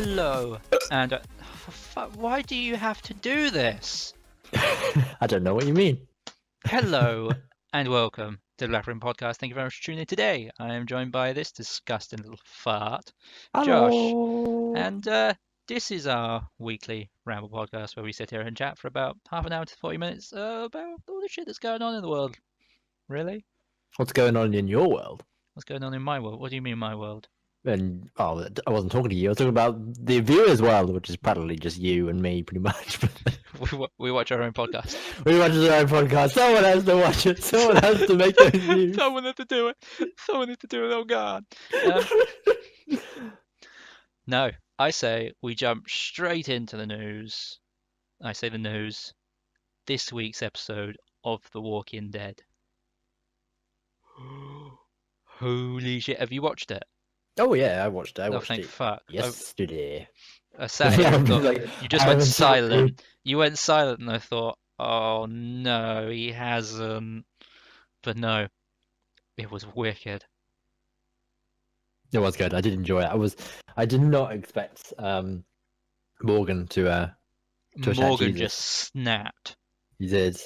Hello, and why do you have to do this? I don't know what you mean. Hello, and welcome to the BLIZZCON podcast. Thank you very much for tuning in today. I am joined by this disgusting little fart, Josh, Hello. and this is our weekly Ramble podcast where we sit here and chat for about half an hour to 40 minutes about all the shit that's going on in the world. Really? What's going on in your world? What's going on in my world? What do you mean my world? And I wasn't talking to you. I was talking about the viewers' world, which is practically just you and me, pretty much. We watch our own podcast. We watch our own podcast. Someone has to watch it. Someone has to make those views. Someone has to do it. Someone has to do it. Oh God. No, I say we jump straight into the news. I say the news. This week's episode of The Walking Dead. Holy shit! Have you watched it? Oh yeah, I watched it. I Oh, watched thank it fuck. yesterday. I sat here and thought, Like, you just I went haven't seen it. silent. You went silent, and I thought, oh no, he hasn't. But no, it was wicked. It was good. I did enjoy it. I did not expect Morgan to attack Morgan Jesus. just snapped, He did.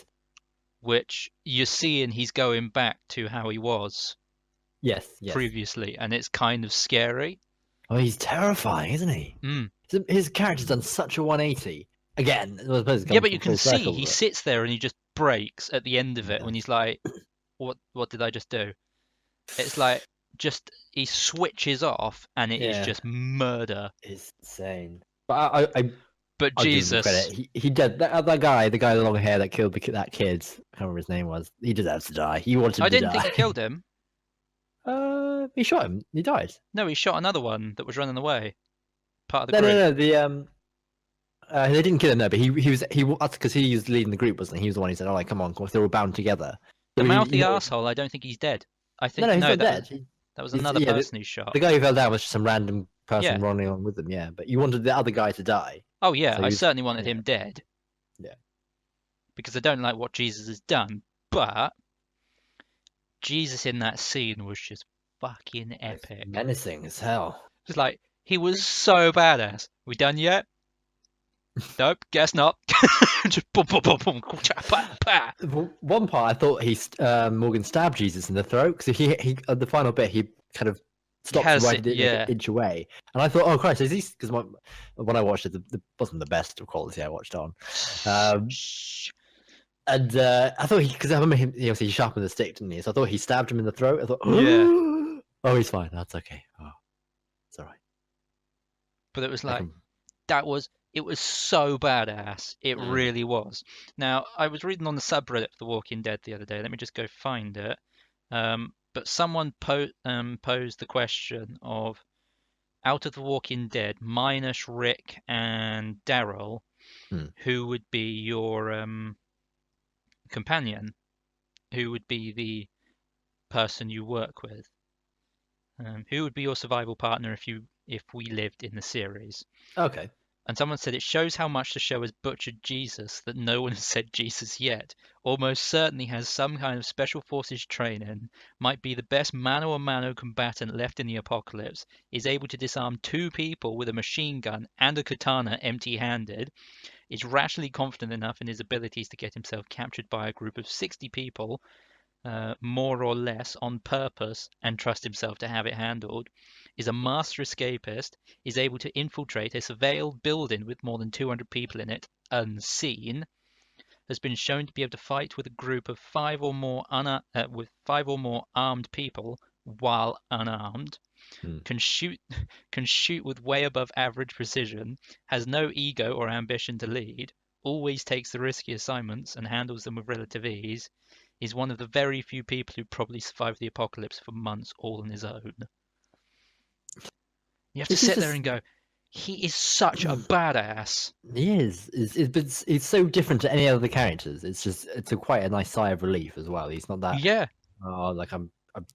which you're seeing he's going back to how he was Yes. previously, and it's kind of scary. Oh, he's terrifying, isn't he? Mm. His character's done such a 180. Again, I suppose it's Yeah, gone but you full can see circle, he but- sits there and he just breaks at the end of it Yeah. when he's like, "What did I just do?" It's like just he switches off and it is Yeah. just murder. It's insane. But But I'll give him Jesus, credit. He did that guy, the guy with the long hair that killed that kid. I can't remember his name was. He deserves to die. He wanted I to didn't die. think he killed him. He shot him. He died. No, he shot another one that was running away. Part of the No. group. They didn't kill him. No, but he was that's because he was leading the group, wasn't he? He was the one who said, "All right, come on, they're all bound together." The So mouthy arsehole, I don't think he's dead. I think No, he's not that dead. that was He's- another yeah, person who shot. The guy who fell down was just some random person Yeah. running on with them. Yeah, but you wanted the other guy to die. Oh yeah, So I he's- certainly wanted yeah. him dead. Yeah. Because I don't like what Jesus has done, but Jesus in that scene was just fucking epic. Menacing as hell. Just like he was so badass. We done yet? Nope, guess not. Just boom, boom, boom, boom, cha, pa, pa. One part I thought Morgan stabbed Jesus in the throat because he at the final bit he kind of stops has right it, like yeah. an inch away, and I thought, oh Christ, is he? Because when I watched it, the wasn't the best of quality I watched on, Shh. and I thought because I remember him, he sharpened the stick, didn't he? So I thought he stabbed him in the throat. I thought, Yeah. oh, he's fine. That's okay. Oh, it's all right. But it was I like can- it was so badass. It Mm. really was. Now, I was reading on the subreddit for The Walking Dead the other day. Let me just go find it. But someone posed the question of, out of The Walking Dead, minus Rick and Daryl, who would be your companion? Who would be the person you work with? Who would be your survival partner if we lived in the series? Okay. And someone said it shows how much the show has butchered Jesus that no one has said Jesus yet. Almost certainly has some kind of special forces training, might be the best mano-a-mano combatant left in the apocalypse, is able to disarm 2 people with a machine gun and a katana empty-handed, is rationally confident enough in his abilities to get himself captured by a group of 60 people, more or less on purpose, and trust himself to have it handled, is a master escapist, is able to infiltrate a surveilled building with more than 200 people in it unseen, has been shown to be able to fight with a group of 5 or more armed people while unarmed, can shoot with way above average precision, has no ego or ambition to lead, always takes the risky assignments and handles them with relative ease, is one of the very few people who probably survived the apocalypse for months all on his own. You have to sit there and go, he is such a badass. He is. It's so different to any other characters. It's quite a nice sigh of relief as well. He's not that. Yeah. Oh, like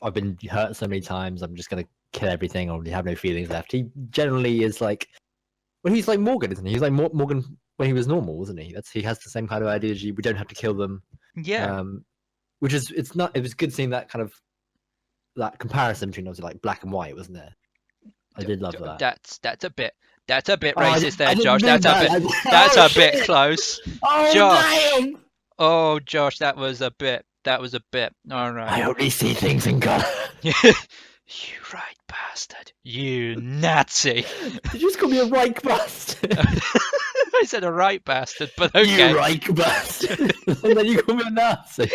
I've been hurt so many times. I'm just gonna kill everything or have no feelings left. He generally is like, well, he's like Morgan, isn't he? He's like Morgan when he was normal, wasn't he? He has the same kind of ideology. We don't have to kill them. Yeah. Which is it was good seeing that kind of that comparison between obviously like black and white, wasn't there? I did love that. That's a bit. That's a bit Oh, racist there, I didn't Josh. mean That's a that. bit. That's Oh a bit shit! close. Oh Josh. damn! Oh, Josh, that was a bit. That was a bit. All right. I only see things in color. You right bastard. You Nazi. Did you just call me a Reich bastard? I said a right bastard, but You okay. Reich bastard! And then you call me a Nazi.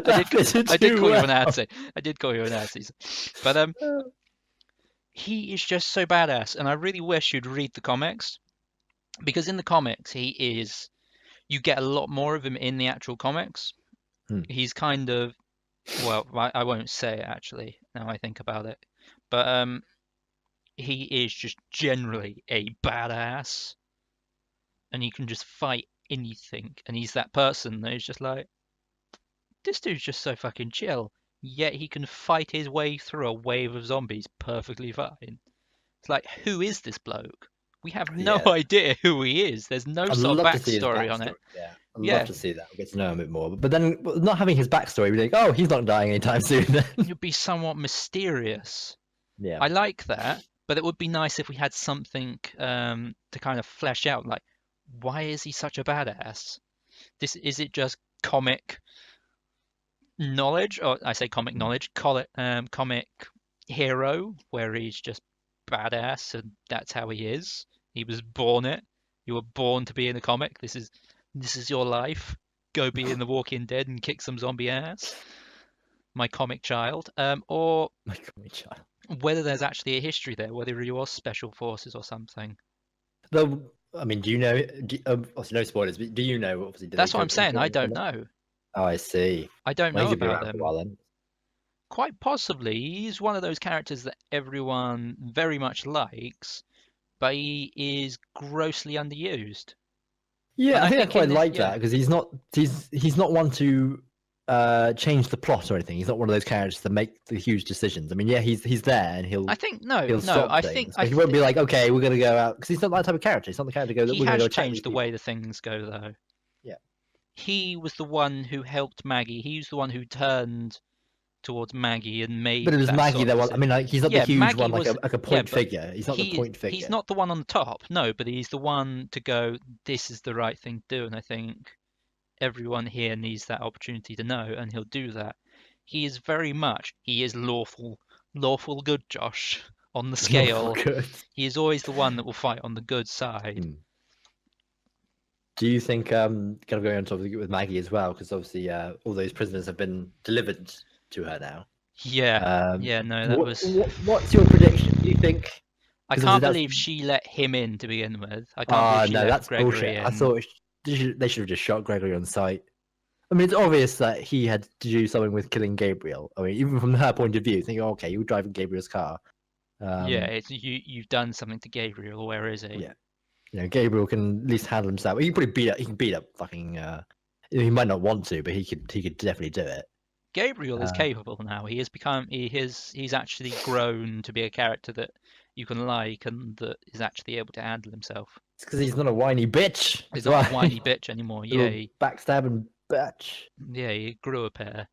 That fits it I did too call you a well. Nazi. I did call you a Nazi. But he is just so badass, and I really wish you'd read the comics, because in the comics he is. You get a lot more of him in the actual comics. He's kind of, well, I won't say it actually. Now I think about it, but he is just generally a badass, and he can just fight anything. And he's that person that is just like, this dude's just so fucking chill. Yet he can fight his way through a wave of zombies perfectly fine. It's like, who is this bloke? We have no Yeah. idea who he is. There's no I'd sort of love to see his backstory on it. Yeah, I'd Yeah, love to see that. We'll get to know him a bit more. But then, not having his backstory, we think, oh, he's not dying anytime soon. Then. it would be somewhat mysterious. Yeah. I like that, but it would be nice if we had something to kind of flesh out. Like, why is he such a badass? Is it just comic knowledge, or I say comic knowledge, comic hero, where he's just badass and that's how he is. He was born it. You were born to be in a comic. This is your life. Go be in The Walking Dead and kick some zombie ass, my comic child. Or My comic child. whether there's actually a history there, whether he was special forces or something. Though, I mean, do you know? Obviously, no spoilers. But do you know? Obviously, That's what I'm saying. I don't know. Oh, I see. I don't Well, know he's gonna be about around for them. a while then. Quite possibly, he's one of those characters that everyone very much likes, but he is grossly underused. Yeah, And I I think I think quite in this, like yeah, that because he's not one to change the plot or anything. He's not one of those characters that make the huge decisions. I mean, yeah, he's there and I think no, he'll no. stop I things. think But he won't be like, okay, we're gonna go out because he's not that type of character. He's not the character to go. he We're gonna has go attack these changed the people. way the things go, though. Yeah. He was the one who helped Maggie. He was the one who turned towards Maggie and made But it was that Maggie sort that of was. I decision. mean, like he's not the Yeah, huge Maggie one, was. like a Yeah, point but figure. He's not the point figure. he's not the one on the top. No, but he's the one to go. This is the right thing to do, and I think everyone here needs that opportunity to know, and he'll do that. He is very much. He is lawful good, Josh. On the scale, Good. he is always the one that will fight on the good side. Do you think, kind of going on topic with Maggie as well, because obviously all those prisoners have been delivered to her now. Yeah, yeah, no, that was. What's your prediction? Do you think? I can't believe she let him in to begin with. I can't believe she no, let that's Gregory bullshit. in. I thought they should have just shot Gregory on sight. I mean, it's obvious that he had to do something with killing Gabriel. I mean, even from her point of view, thinking, okay, you were driving Gabriel's car. Yeah, it's you've done something to Gabriel. Where is he? Yeah, you know, Gabriel can at least handle himself. He can probably beat up. He can beat up fucking. He might not want to, but he could definitely do it. Gabriel is capable now. He has become. He's actually grown to be a character that you can like and that is actually able to handle himself. It's because he's not a whiny bitch. He's not a whiny bitch anymore. Yeah, backstabbing bitch. Yeah, he grew a pair.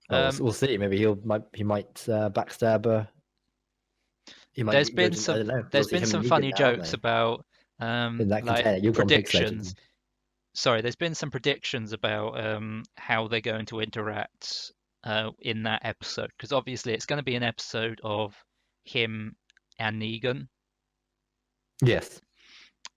Well, we'll see. Maybe he might backstab her. There's been some funny jokes about like predictions. Sorry, there's been some predictions about how they're going to interact in that episode, because obviously it's going to be an episode of him and Negan. Yes.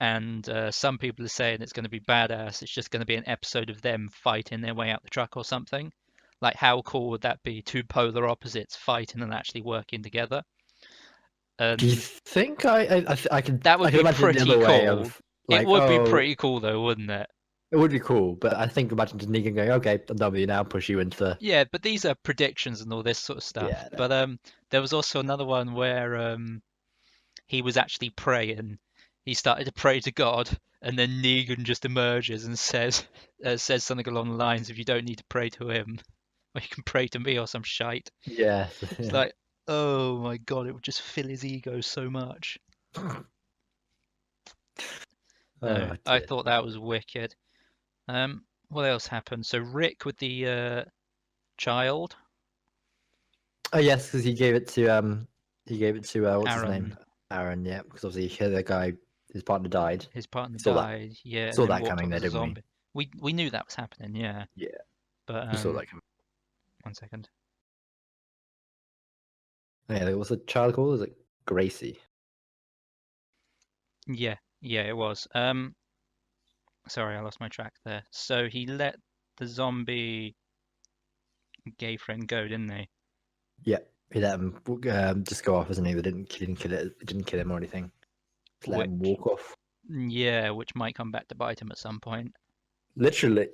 And some people are saying it's going to be badass. It's just going to be an episode of them fighting their way out the truck or something. Like, how cool would that be? Two polar opposites fighting and actually working together. Do you think I can? That would be pretty cool. Like, it would be pretty cool, though, wouldn't it? It would be cool, but I think imagine Negan going, "Okay, I'm done with you now." Push you into the. Yeah, but these are predictions and all this sort of stuff. Yeah, but there was also another one where he was actually praying. He started to pray to God, and then Negan just emerges and says something along the lines of, "You don't need to pray to him, or you can pray to me," or some shite. Yeah. It's like, oh my God, it would just fill his ego so much. No, I thought that was wicked. What else happened? So Rick with the child. Oh yes, because he gave it to what's Aaron. his name? Aaron. Yeah, because obviously he had a guy his partner died. His partner Saw that. died, yeah, and Saw then that walked coming off there, as a didn't we? zombie. We knew that was happening, yeah. Yeah, But we saw that coming. 1 second. Yeah, what's the child called? Was it Gracie? Yeah, it was. Sorry, I lost my track there. So he let the zombie gay friend go, didn't he? Yeah, he let him just go off, isn't he? They didn't kill him or anything. Just let him walk off. Yeah, which might come back to bite him at some point. Literally.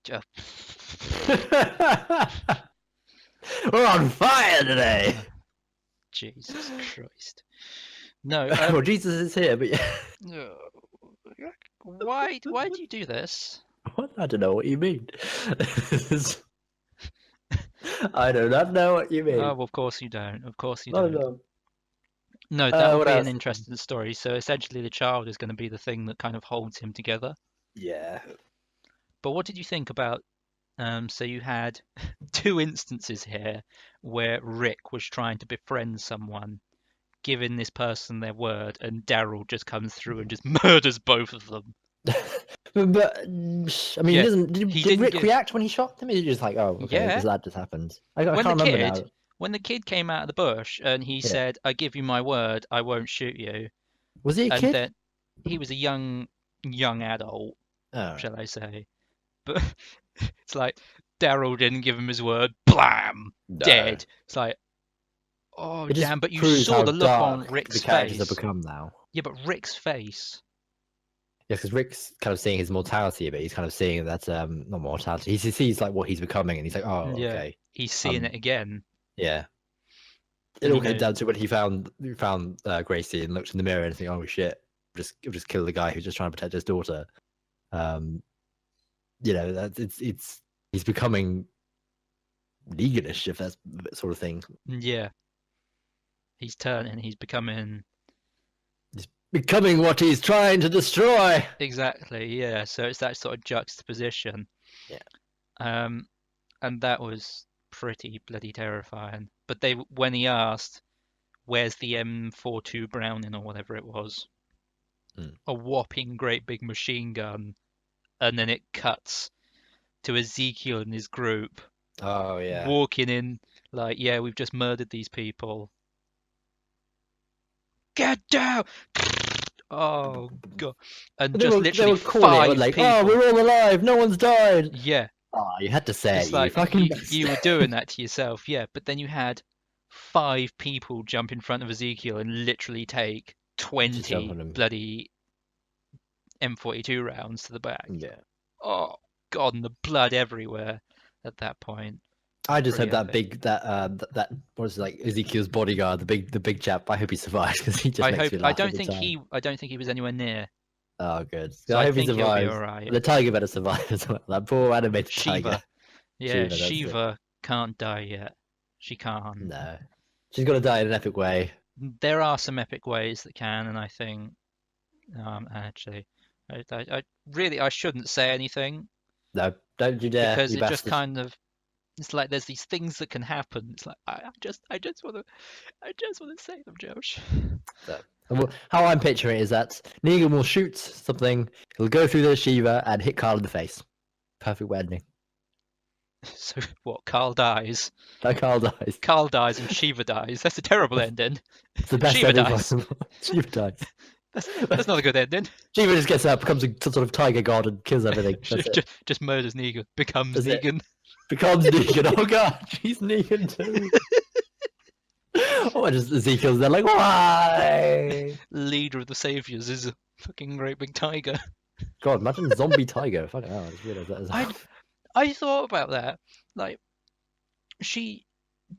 Just... We're on fire today. Jesus Christ. No. Well, Jesus is here, but yeah. Why do you do this? What? I don't know what you mean. I do not know what you mean. Oh, well, of course you don't. Of course you No, don't. no. No, that would what be else? an interesting story. So essentially, the child is going to be the thing that kind of holds him together. Yeah. But what did you think about? So you had 2 instances here where Rick was trying to befriend someone, giving this person their word, and Daryl just comes through and just murders both of them. But I mean, Yeah, did Rick react when he shot him? Is he just like, oh, okay, Yeah. that just happened? I When can't the remember kid, now. when the kid came out of the bush and he Yeah. said, "I give you my word, I won't shoot you," Was he a and kid? then he was a young adult, Oh. shall I say? But it's like Daryl didn't give him his word. Blam, dead. It's like, oh It just damn! But you proves saw how the look on dark Rick's the characters face. have become now. Yeah, but Rick's face. Yeah, because Rick's kind of seeing his mortality, but he's kind of seeing that not mortality. He sees like what he's becoming, and he's like, oh, Yeah, okay. he's seeing it again. Yeah. It And all he came knows. down to when he found Gracie and looked in the mirror and think, oh shit, just kill the guy who's just trying to protect his daughter. You know, that he's becoming Neganish, if that's the sort of thing. Yeah, he's turning. He's becoming. He's becoming what he's trying to destroy. Exactly. Yeah. So it's that sort of juxtaposition. Yeah. And that was pretty bloody terrifying. But when he asked, "Where's the M42 Browning or whatever it was?" A whopping great big machine gun, and then it cuts to Ezekiel and his group. Oh yeah. Walking in like, yeah, we've just murdered these people. Get down! Oh god! And just literally 5 like, people. oh, we're all alive. No one's died. Yeah. Oh, you had to say It's it, like you fucking you were doing that to yourself, yeah. But then you had 5 people jump in front of Ezekiel and literally take 20 bloody M42 rounds to the back. Yeah. Oh god, and the blood everywhere at that point. I just hope Pretty that that was like Ezekiel's bodyguard, the big chap. I hope he survives because he just makes me laugh. I don't think he was anywhere near. Oh, good. So I I hope he think he'll be survives. alright. The tiger better survive as well. That poor animated Shiva. tiger. Yeah, Shiva, Shiva can't die yet. She can't. No, she's got to die in an epic way. There are some epic ways that can, and I think actually, I really shouldn't say anything. No, don't you dare! Because you it bastard. just kind of, it's like there's these things that can happen. It's like I just want to say them, Josh. How I'm picturing it is that Negan will shoot something, he'll go through the Shiva and hit Carl in the face. Perfect ending. So what? Carl dies. No, Carl dies. Carl dies and Shiva dies. That's a terrible ending. It's the best Shiva ending dies. possible. Shiva dies. That's not a good ending. Shiva just gets up, becomes a sort of tiger god, and kills everything. Just murders Negan. Becomes That's Negan. Becomes Negan. Oh god, she's Negan too. Oh, just Ezekiel's there like, why? Leader of the Saviors is a fucking great big tiger. God, imagine zombie tiger. Fucking hell, I just realised that as well. I thought about that. Like, she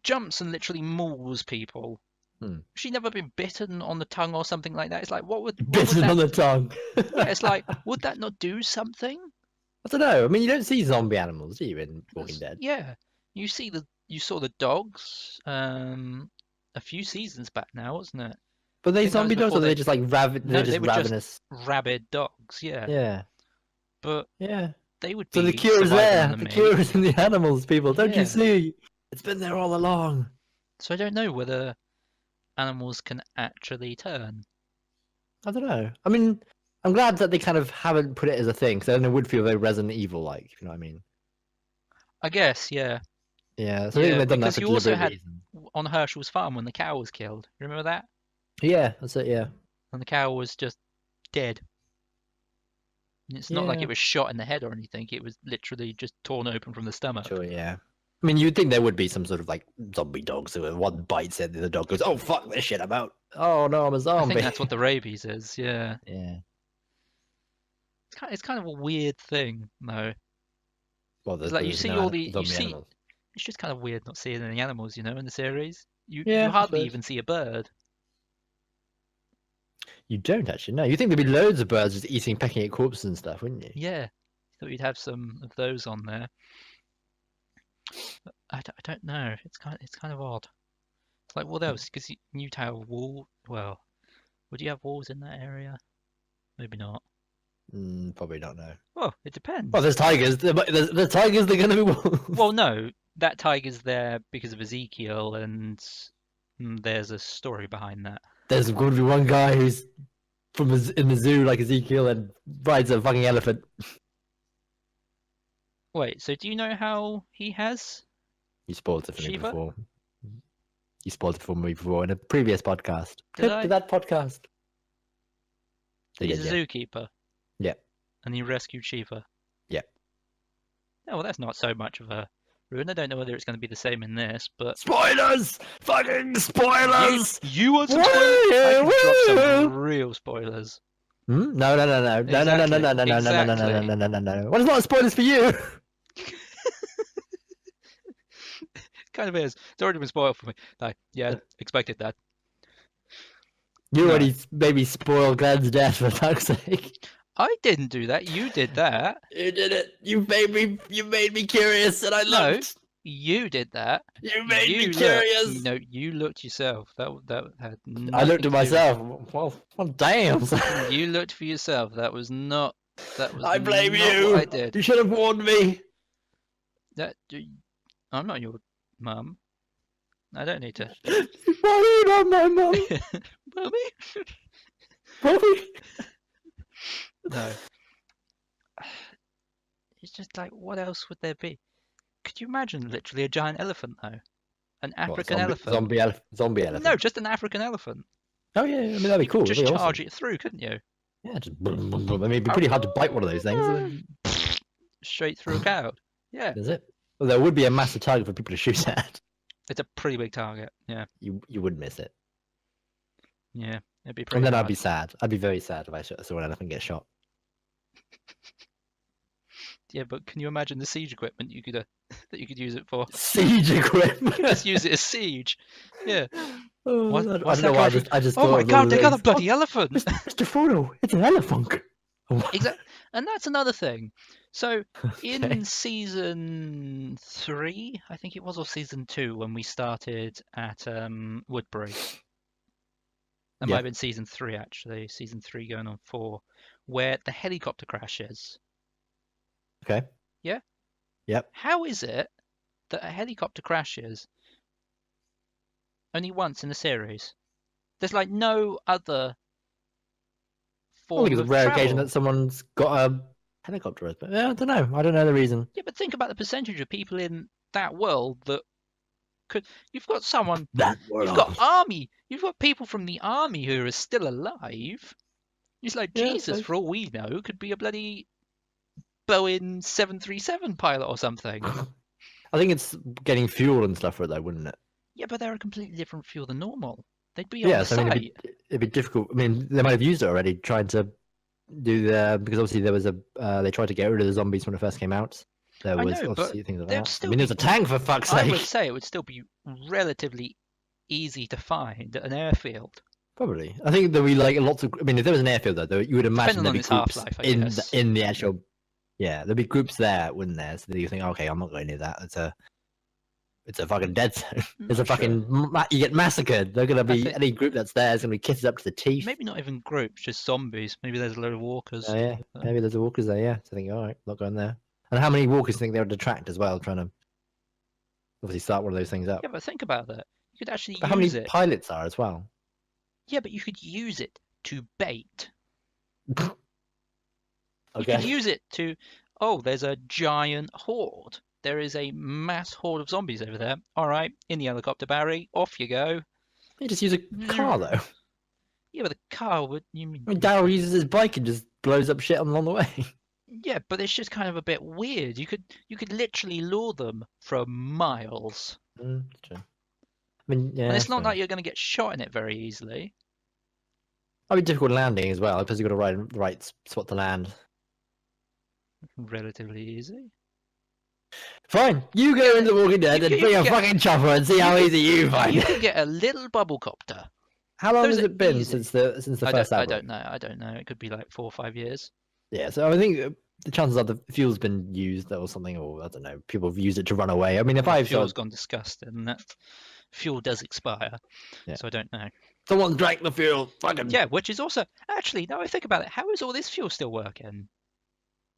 jumps and literally mauls people. She never been bitten on the tongue or something like that. It's like, what would bitten on the tongue? Yeah, it's like, would that not do something? I don't know. I mean, you don't see zombie animals, do you, in Walking Dead? Yeah, you saw the dogs a few seasons back now, wasn't it? But they zombie dogs, or they just like rabid? No, they were ravenous. Just rabid dogs. Yeah. Yeah. But yeah, they would be. So the cure is there. The cure is in the animals, people. Don't you see? It's been there all along. So I don't know whether animals can actually turn. I don't know. I mean, I'm glad that they kind of haven't put it as a thing, because then it would feel very Resident Evil-like, if you know what I mean. I guess, yeah. Yeah, so I think Yeah, they've done that because for you also deliberate had reasons. on Herschel's farm when the cow was killed. Remember that? Yeah, that's it. Yeah, And the cow was just dead. And it's not like yeah, it was shot in the head or anything. It was literally just torn open from the stomach. sure, yeah. I mean, you'd think there would be some sort of like zombie dog, so when one bites it, the other dog goes, "Oh fuck this shit! I'm out. Oh no, I'm a I zombie." think that's what the rabies is. Yeah, Yeah. it's kind of a weird thing, though. Well, It's like you there's see no all the you zombie see. animals. It's just kind of weird not seeing any animals, in the series. You Yeah, I hardly suppose. even see a bird. You don't actually know. You think there'd be loads of birds just eating, pecking at corpses and stuff, wouldn't you? Yeah, thought you'd have some of those on there. But I don't know. It's kind of odd. It's like what else? Because you'd have wall. Well, would you have walls in that area? Maybe not. Probably not. No. Well, it Well, depends. there's tigers. The tigers. They're gonna be wolves. Well, no, that tiger's there because of Ezekiel, and there's a story behind that. There's going to be one guy who's in the zoo like Ezekiel and rides a fucking elephant. Wait, so do you know how he has You spoiled it for me Shiva? before. You spoiled it for me before in a previous podcast. Did I? To that podcast. They He's did, a yeah. zookeeper. Yeah. And he rescued Shiva. Yeah. Oh, well, that's not so much of a ruin. I don't know whether it's going to be the same in this, but Spoilers! Fucking spoilers! you want some Woo! spoilers? I can drop Woo! some real spoilers. Hmm? No. Exactly. What is not spoilers for you? Kind of is. It's already been spoiled for me. Like, yeah, expected that. You No. already maybe spoiled Glenn's death for fuck's sake. I didn't do that. You did that. You did it. You made me curious, and I No, looked. you did that. You made me looked. curious. No, you looked yourself. That had nothing I looked to at do with- myself. Well, damn. You looked for yourself. That was not. That was. I blame not you. What I did. You should have warned me. I'm not your mum. I don't need to. Why are you not my mum? Mummy? Mommy? No. It's just like, what else would there be? Could you imagine literally a giant elephant though? An African elephant? Zombie elephant. No, just an African elephant. Oh yeah, I mean that'd be You cool. could just That'd be charge awesome. it through, couldn't you? Yeah, just boom, boom, boom. I mean, it'd be pretty hard to bite one of those things. Straight through a crowd. Yeah, Is it? Well, there would be a massive target for people to shoot at. it's a pretty big target. Yeah, You would miss it. yeah, it'd be pretty. And then I'd hard. be sad. I'd be very sad if I saw an elephant get shot. Yeah, but can you imagine the siege equipment you could that you could use it for? Siege equipment. Just use it as siege. Yeah. Oh, What's I that don't know why. I just Oh thought my of god, all they the got a things. bloody elephant! Mr. Frodo, it's an elephant. Exactly, and that's another thing. So Okay. in season 3, I think it was, or season 2, when we started at Woodbury. That might Yeah. have been season 3 actually. Season 3 going on 4, where the helicopter crashes. Okay. Yeah? Yep. How is it that a helicopter crashes only once in the series? There's like no other I form think it's a of rare travel. occasion that someone's got a helicopter. But yeah, I don't know. I don't know the reason. Yeah, but think about the percentage of people in that world that could. You've got someone. That You've got army. You've got people from the army who are still alive. It's like Yeah, Jesus, for all we know, could be a bloody Boeing 737 pilot or something. I think it's getting fuel and stuff for it, though, wouldn't it? Yeah, but they're a completely different fuel than normal. They'd be Yeah, on the so I mean, site. it'd be difficult. I mean, they might have used it already, trying to do because obviously there was they tried to get rid of the zombies when it first came out. There I was know, but obviously things like there'd that. I still mean, there's be- a tank for fuck's I sake. would say it would still be relatively easy to find at an airfield. Probably. I think there'd be like lots of. I mean, if there was an airfield though, you would imagine Depending on there'd be its groups half-life, I in guess. in the actual. Yeah, there'd be groups there, wouldn't there? So that you think, okay, I'm not going near that. It's a fucking dead zone. It's a Not sure. fucking you get massacred. They're gonna be think- any group that's there is gonna be kitted up to the teeth. Maybe not even groups, just zombies. Maybe there's a load of walkers. Oh yeah, maybe there's a walkers there. Yeah, so I think, all right, not going there. And how many walkers think they would attract as well, trying to obviously start one of those things up? Yeah, but think about that. You could actually But how many use it. pilots are as well? Yeah, but you could use it to bait. Okay. You could use it to, oh, there's a giant horde. There is a mass horde of zombies over there. All right, in the helicopter, Barry, off you go. You just use a car though. Yeah, but the car would. You mean? I mean, Daryl uses his bike and just blows up shit along the way. Yeah, but it's just kind of a bit weird. You could literally lure them for miles. True. I mean, yeah. And it's not fair. like you're going to get shot in it very easily. I'd be difficult landing as well because you've got to ride the right spot to land. Relatively easy. Fine, you go into The Walking Dead you and can bring a get- fucking chopper and see how easy you find You it. can get a little bubble copter. How long Those has are it been easy. since the first I outbreak? don't know. I don't know. It could be like 4 or 5 years. Yeah, so I think the chances are the fuel's been used or something, or I don't know, people have used it to run away. I mean, if I've Fuel's gone disgusted, and that fuel does expire. Yeah. So I don't know. someone drank the fuel, fucking Yeah, which is also actually now I think about it, how is all this fuel still working?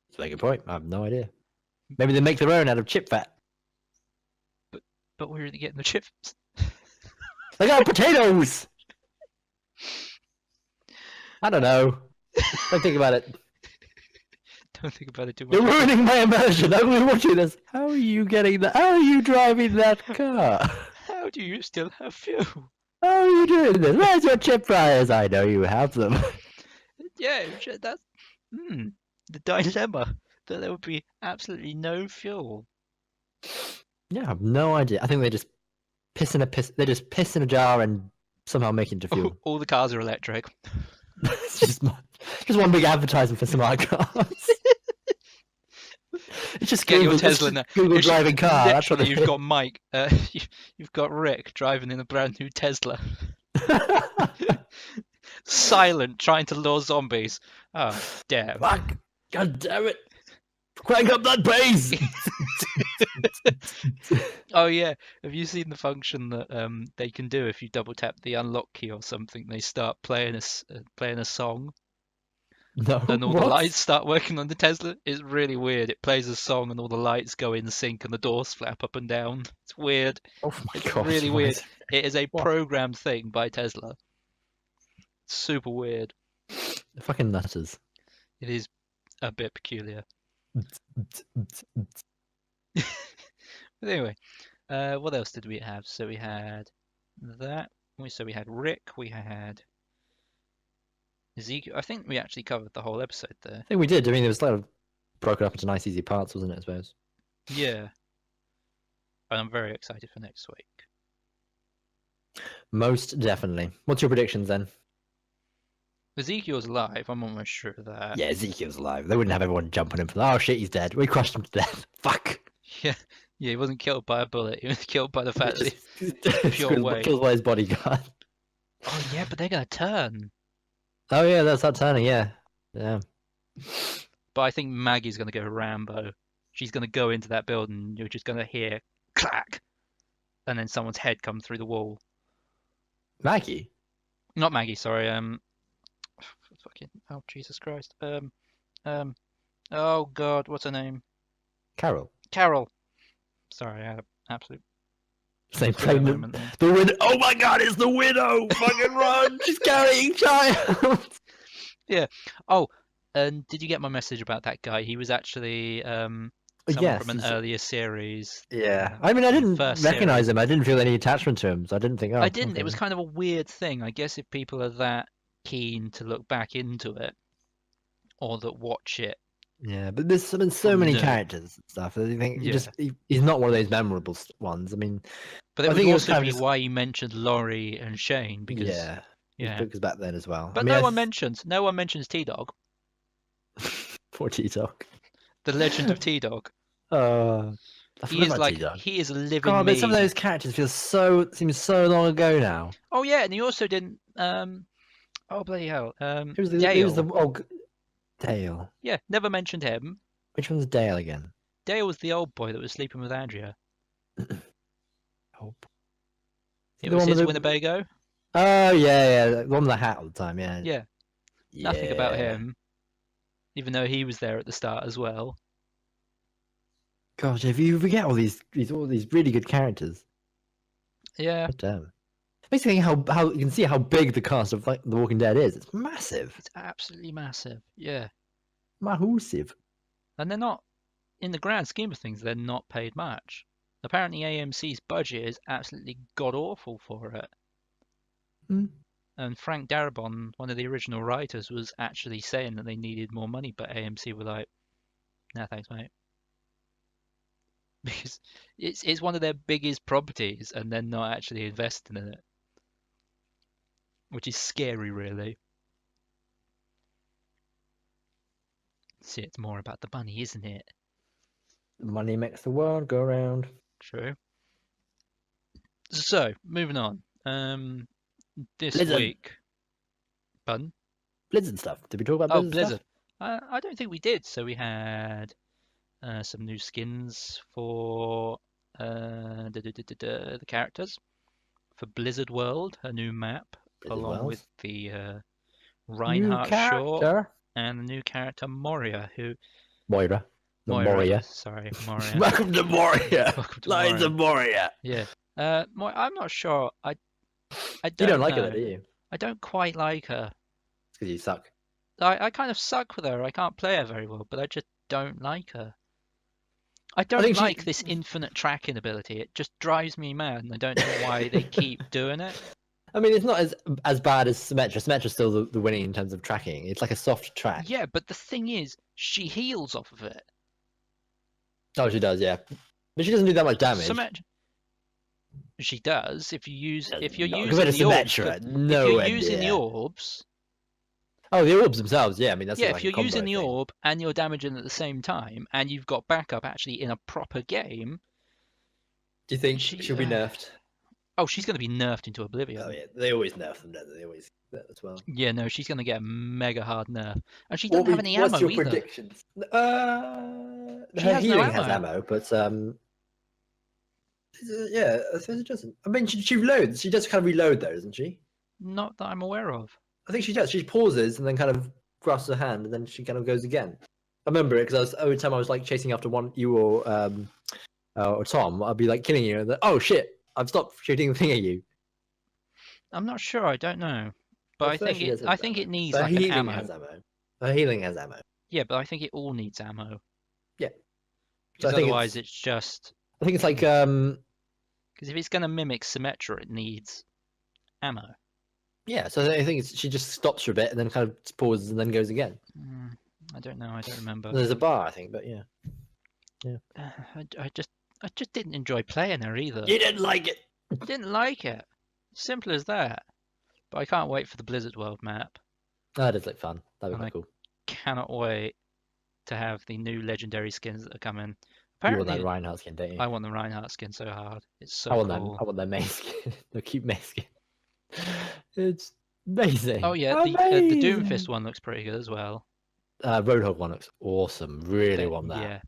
That's a very good point. I have no idea. Maybe they make their own out of chip fat. But where are they getting the chips? They got potatoes. I don't know. Don't think about it. Don't think about it too much. You're ruining my immersion. I'm gonna be watching this. How are you getting that? How are you driving that car? How do you still have fuel? How are you doing this? Where's your chip fryers? I know you have them. Yeah, that's the dilemma that there would be absolutely no fuel. Yeah, I have no idea. I think they just They just piss in a jar and somehow make it into fuel. All the cars are electric. It's just one big advertisement for smart cars. It's just Get Google, your Tesla it's now. just Google It's driving car. That's what Literally, it you've got Mike. You've got Rick driving in a brand new Tesla. Silent, trying to lure zombies. Oh, damn. Fuck! God damn it! Crank up that bass! Oh yeah, have you seen the function that they can do if you double tap the unlock key or something? They start playing a song, No. and all the what? lights start working on the Tesla. It's really weird. It plays a song, and all the lights go in sync, and the doors flap up and down. It's weird. Oh my It's god! really what weird. is- It is a What? programmed thing by Tesla. It's super weird. The fucking nutters. It is a bit peculiar. But anyway, what else did we have? So we had that. So we had Rick. We had Ezekiel. I think we actually covered the whole episode there. I think we did. I mean, it was like broken up into nice, easy parts, wasn't it? I suppose. Yeah. And I'm very excited for next week. Most definitely. What's your predictions then? Ezekiel's alive. I'm almost sure of that. Yeah, Ezekiel's alive. They wouldn't have everyone jumping him for that. Oh shit, he's dead. We crushed him to death. Fuck. Yeah. Yeah, he wasn't killed by a bullet. He was killed by the fact that. Killed way. killed by his bodyguard. Oh yeah, but they're gonna turn. Oh yeah, that's that turning. Yeah, yeah. But I think Maggie's gonna go Rambo. She's gonna go into that building. And you're just gonna hear clack, and then someone's head come through the wall. Maggie. Not Maggie, sorry. Fucking. Oh Jesus Christ. Oh God, what's her name? Carol. Carol. Sorry, I had an absolute. Same forget thing. moment there. The widow. Oh my god, it's the widow! Fucking run! She's carrying child. Oh, and did you get my message about that guy? He was actually someone Yes, from an he's- earlier series. Yeah. I mean, I didn't First recognize series. him. I didn't feel any attachment to him, so I didn't think. Oh, I didn't. okay. It was kind of a weird thing. I guess if people are that keen to look back into it, or that watch it. Yeah, but there's been so many No. characters and stuff. that I think Yeah. he's not one of those memorable ones. I mean, But I it would think it was also kind of be just- why you mentioned Laurie and Shane because yeah, because back then as well. But I mean, no one mentions T-Dog, Poor T-Dog. the legend of T-Dog. I He forgot is about like T-Dog. he is a living God, but some of meme. those characters seem so long ago now. Oh yeah, and he also didn't. Oh bloody hell. Who was the Dale. Dale? Yeah, never mentioned him. Which one's Dale again? Dale was the old boy that was sleeping with Andrea. Oh, It the was one with his the- Winnebago. Oh yeah, the one with the hat all the time. Yeah. Yeah, nothing about Yeah. him, even though he was there at the start as well. Gosh, if you forget all these really good characters. Yeah, God damn. Makes you think how you can see how big the cast of like The Walking Dead is. It's massive, It's absolutely massive. Yeah. massive. And they're not, in the grand scheme of things, they're not paid much. Apparently AMC's budget is absolutely god awful for it. Mm. And Frank Darabont, one of the original writers, was actually saying that they needed more money, but AMC were like, "No, thanks, mate," because it's one of their biggest properties, and they're not actually investing in it, which is scary, really. See, it's more about the money, isn't it? Money makes the world go round. True. So, moving on. This Blizzard, week, pardon? Blizzard stuff. Did we talk about Oh, Blizzard Blizzard. stuff? I don't think we did. So we had some new skins for the characters for Blizzard World, a new map, Blizzard along World. with the New Reinhardt short character. and the new character Moria, who Moira. The Moira, Moria. sorry, Moria. Welcome to Moria. Welcome to Lions Moria. of Moria. Yeah. I'm not sure. I You don't don't like know. her, do you? I don't quite like her. It's because you suck. I kind of suck with her. I can't play her very well, but I just don't like her. I don't think like she- this infinite tracking ability. It just drives me mad, and I don't know why they keep doing it. I mean, it's not as bad as Symmetra. Symmetra's still the winning in terms of tracking. It's like a soft track. Yeah, but the thing is, she heals off of it. Oh, she does, yeah. But she doesn't do that much damage. She does if you use if you're No, using compared to the orbs. Symmetra, If nowhere you're using the near. orbs, Oh, the orbs themselves, yeah. I mean, that's yeah, like if a you're combo using the thing. orb and you're damaging at the same time, and you've got backup actually in a proper game. Do you think She- she'll be nerfed? Oh, she's going to be nerfed into oblivion. Oh yeah, they always nerf them, don't they? They always nerf as well. Yeah, no, she's going to get a mega hard nerf, and she doesn't have any ammo What's your either. predictions? She Her has no healing has ammo. ammo, but yeah, I suppose it doesn't. I mean, she reloads. She does kind of reload though, doesn't she? Not that I'm aware of. I think she does. She pauses and then kind of grasps her hand, and then she kind of goes again. I remember it because every time I was like chasing after you or Tom, I'd be like killing you, and then, oh shit, I've stopped shooting the thing at you. I'm not sure. I don't know, but I think it needs Her like an healing ammo. has ammo. Her healing has ammo. Yeah, but I think it all needs ammo. Yeah. Because I think otherwise it's just I think it's like because if it's going to mimic Symmetra, it needs ammo. yeah. So I think she just stops for a bit and then kind of pauses and then goes again. I don't know. I don't remember. There's a bar, I think, but yeah. I just didn't enjoy playing her either. You didn't like it. I didn't like it. Simple as that. But I can't wait for the Blizzard World map. Oh, that does look fun. That'd be And quite cool. Cannot wait to have the new legendary skins that are coming. You Apparently, want that Reinhardt skin, don't you? I want the Reinhardt skin so hard. It's so I want cool. I want their main skin. The cute main skin. It's amazing. Oh yeah, the Doomfist one looks pretty good as well. Roadhog one looks awesome. Really want that. Yeah,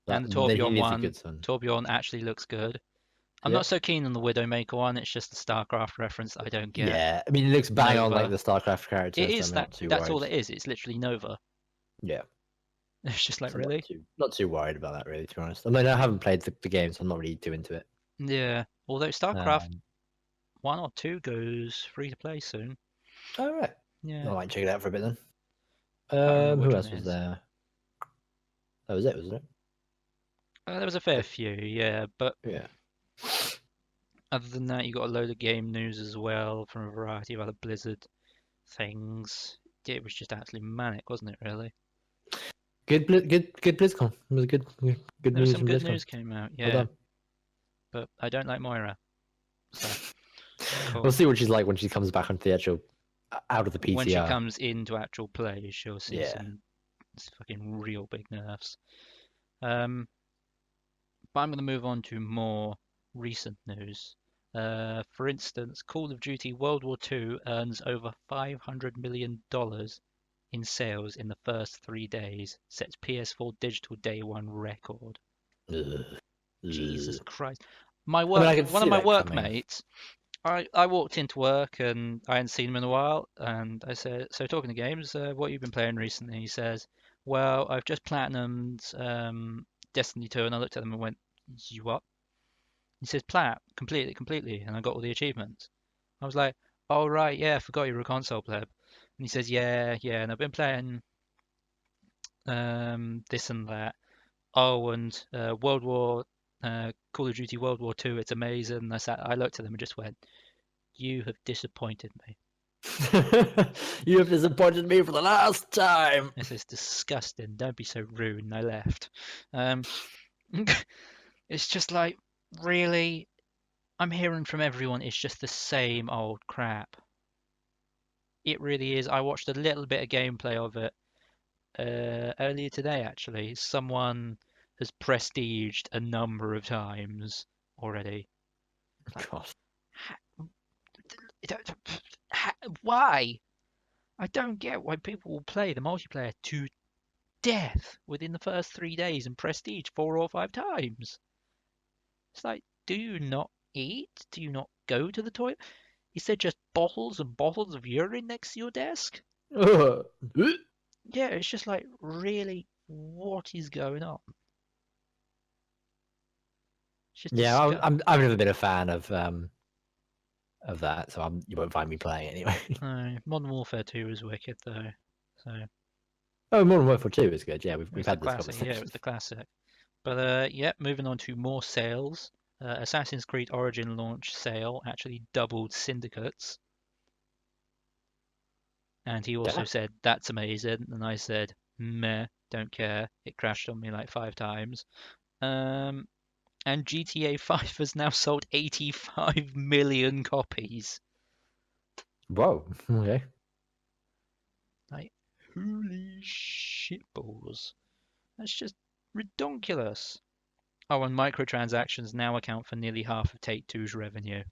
That- and the he Torbjorn needs a one. good one. Torbjorn actually looks good. I'm Yep. not so keen on the Widowmaker one. It's just a StarCraft reference that I don't get. Yeah, I mean, it looks bang on Nova. like the StarCraft character. It so is I'm that. not too That's all worried. it is. It's literally Nova. Yeah. It's just like So I'm really. not too worried about that, really, to be honest. I mean, I haven't played the game, so I'm not really too into it. Yeah. Although StarCraft Um, 1 or 2 goes free to play soon. all right. Yeah. I might check it out for a bit then. remember Who which else one it was is. there? That was it, wasn't it? There was a fair few, yeah, but Yeah. other than that, you got a load of game news as well from a variety of other Blizzard things. It was just absolutely manic, wasn't it? Really. Good BlizzCon. It was good There was news some from good BlizzCon. news came out, Well yeah, done. but I don't like Moira. So, cool. We'll see what she's like when she comes back onto the actual out of the PTR. When she comes into actual play, she'll see Yeah. some fucking real big nerfs. But I'm going to move on to more recent news. For instance, Call of Duty World War II earns over $500 million in sales in the first 3 days, sets PS4 digital day one record. Ugh. Jesus Ugh. Christ. My work, mean, I can one of see my that coming. workmates, I walked into work and I hadn't seen him in a while, and I said, so talking to games, what have you been playing recently? He says, well, I've just platinumed Destiny 2, and I looked at them and went, you what? He says, plat, completely, and I got all the achievements. I was like, oh right, yeah, I forgot you were a console pleb. And he says, yeah, yeah, and I've been playing this and that. Oh, and Call of Duty World War Two, it's amazing. And I looked at them and just went, you have disappointed me. You have disappointed me for the last time. This is disgusting. Don't be so rude. And I left. Um, it's just like, really, I'm hearing from everyone it's just the same old crap. It really is. I watched a little bit of gameplay of it earlier today, actually. Someone has prestiged a number of times already. Like, God. why? I don't get why people will play the multiplayer to death within the first 3 days and prestige 4 or 5 times. It's like, do you not eat? Do you not go to the toilet? Is there just bottles and bottles of urine next to your desk? Yeah, it's just like, really, what is going on? It's just Yeah, disgusting. I've never been a fan of that, so you won't find me playing anyway. Modern Warfare 2 is wicked though. So Oh, Modern Warfare 2 is good. Yeah, we've it's the had this classic. Yeah, it conversation. was the classic. But yeah, moving on to more sales. Assassin's Creed Origin launch sale actually doubled Syndicate's. And he also Yeah. said, that's amazing. And I said, meh, don't care. It crashed on me like 5 times. And GTA 5 has now sold 85 million copies. Whoa. Okay. Like, holy shitballs. That's just ridiculous. Oh, and microtransactions now account for nearly half of Take-Two's revenue.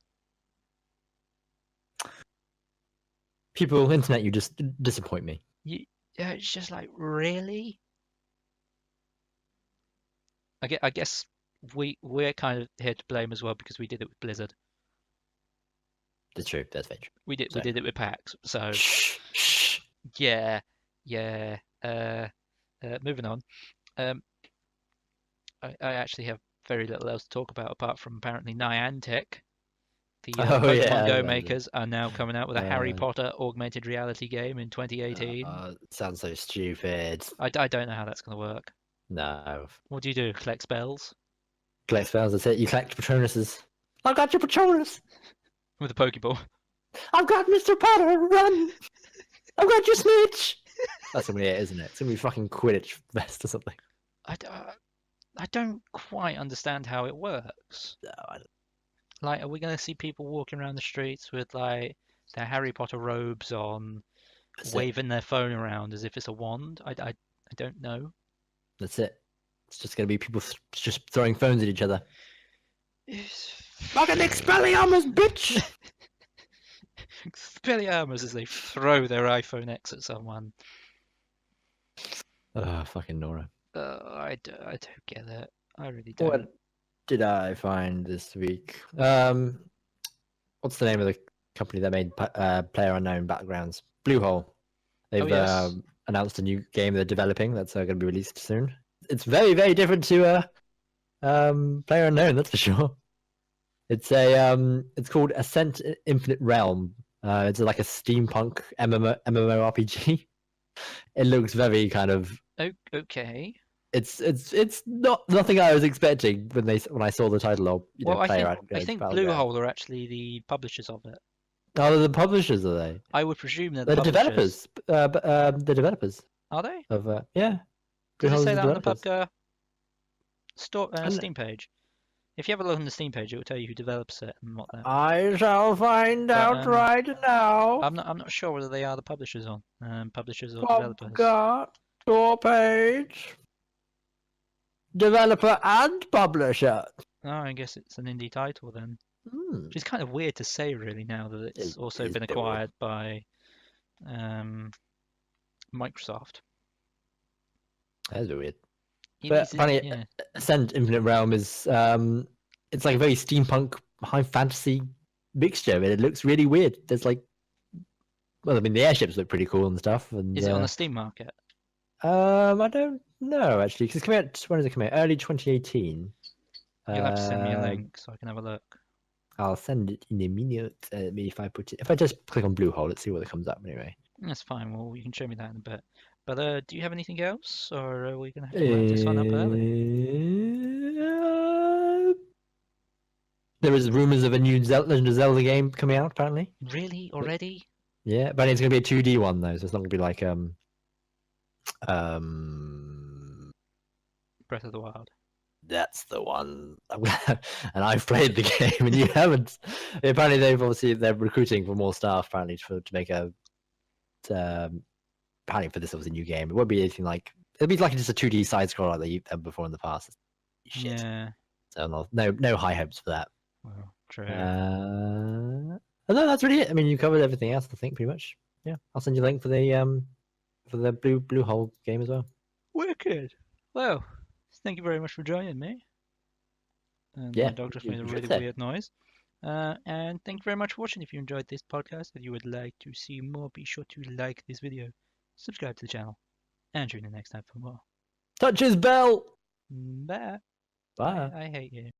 People, internet, you just disappoint me. Yeah, it's just like, really? I guess we're kind of here to blame as well because we did it with Blizzard. That's true. That's fake. We So. did it with PAX. So Shh. yeah, yeah. Moving on. Um, I actually have very little else to talk about apart from apparently Niantic, the Oh Pokemon yeah. Go makers, are now coming out with a Harry Potter augmented reality game in 2018. Sounds so stupid. I don't know how that's going to work. No. What do? Collect spells Collect spells, that's it. You collect Patronuses. I've got your Patronus! with a Pokeball? I've got Mr. Potter, run! I've got your Snitch! That's gonna be it, isn't it? It's gonna be fucking Quidditch vest or something. I don't quite understand how it works. No, I don't. Like, are we going to see people walking around the streets with like their Harry Potter robes on, That's waving their phone around as if it's a wand? I don't know. That's it. It's just gonna be people just throwing phones at each other. Fucking Expelliarmus, bitch! Expelliarmus as they throw their iPhone X at someone. Oh, fucking Nora. I don't get it. I really don't. What did I find this week? What's the name of the company that made PlayerUnknown Battlegrounds? Bluehole. They've yes. Announced a new game they're developing that's going to be released soon. It's very, very different to PlayerUnknown, that's for sure. It's it's called Ascent Infinite Realm. It's like a steampunk MMORPG. It looks very kind of. Okay. It's not nothing I was expecting when I saw the title of Well, I PlayerUnknown think Battlegrounds. Bluehole are actually the publishers of it. Oh, they're the publishers, are they? I would presume they're They're the the publishers. developers. The developers Are they? of yeah. Does it Bluehole's say the that on the developers. PUBG store And Steam page? If you have a look on the Steam page, it will tell you who develops it and what that. I shall find out right now. I'm not sure whether they are the publishers or developers. Got your page. Developer and publisher. Oh, I guess it's an indie title then. Hmm. Which is kind of weird to say, really, now that it's also been acquired by Microsoft. That's weird. But funny, yeah. Ascent Infinite Realm is it's like a very steampunk high fantasy mixture, and it looks really weird. There's like, well, I mean, the airships look pretty cool and stuff. And is it on the Steam market? I don't know actually, because when does it come out? Early 2018. You'll have to send me a link so I can have a look. I'll send it in a minute. Maybe if I just click on Bluehole, let's see what comes up anyway. That's fine. Well, you can show me that in a bit. But do you have anything else, or are we gonna have to wrap this one up early? There is rumors of a new Legend of Zelda game coming out, apparently. Really? Already? Yeah, but it's going to be a 2D one though, so it's not going to be like Breath of the Wild. That's the one. And I've played the game, and you haven't. Apparently, they're recruiting for more staff. Apparently, to make a apparently for this obviously new game. It won't be anything like it'll be like just a 2D side scroll like they've done before in the past. Shit. Yeah. So no high hopes for that. Well, true. No, that's really it. I mean, you covered everything else. I think pretty much. Yeah, I'll send you a link for the blue hole game as well. Wicked. Well, thank you very much for joining me. And Yeah, my dog just made a really weird noise. And thank you very much for watching. If you enjoyed this podcast and you would like to see more, be sure to like this video, subscribe to the channel, and tune in next time for more. Touch his bell. Bye. Bye. I hate you.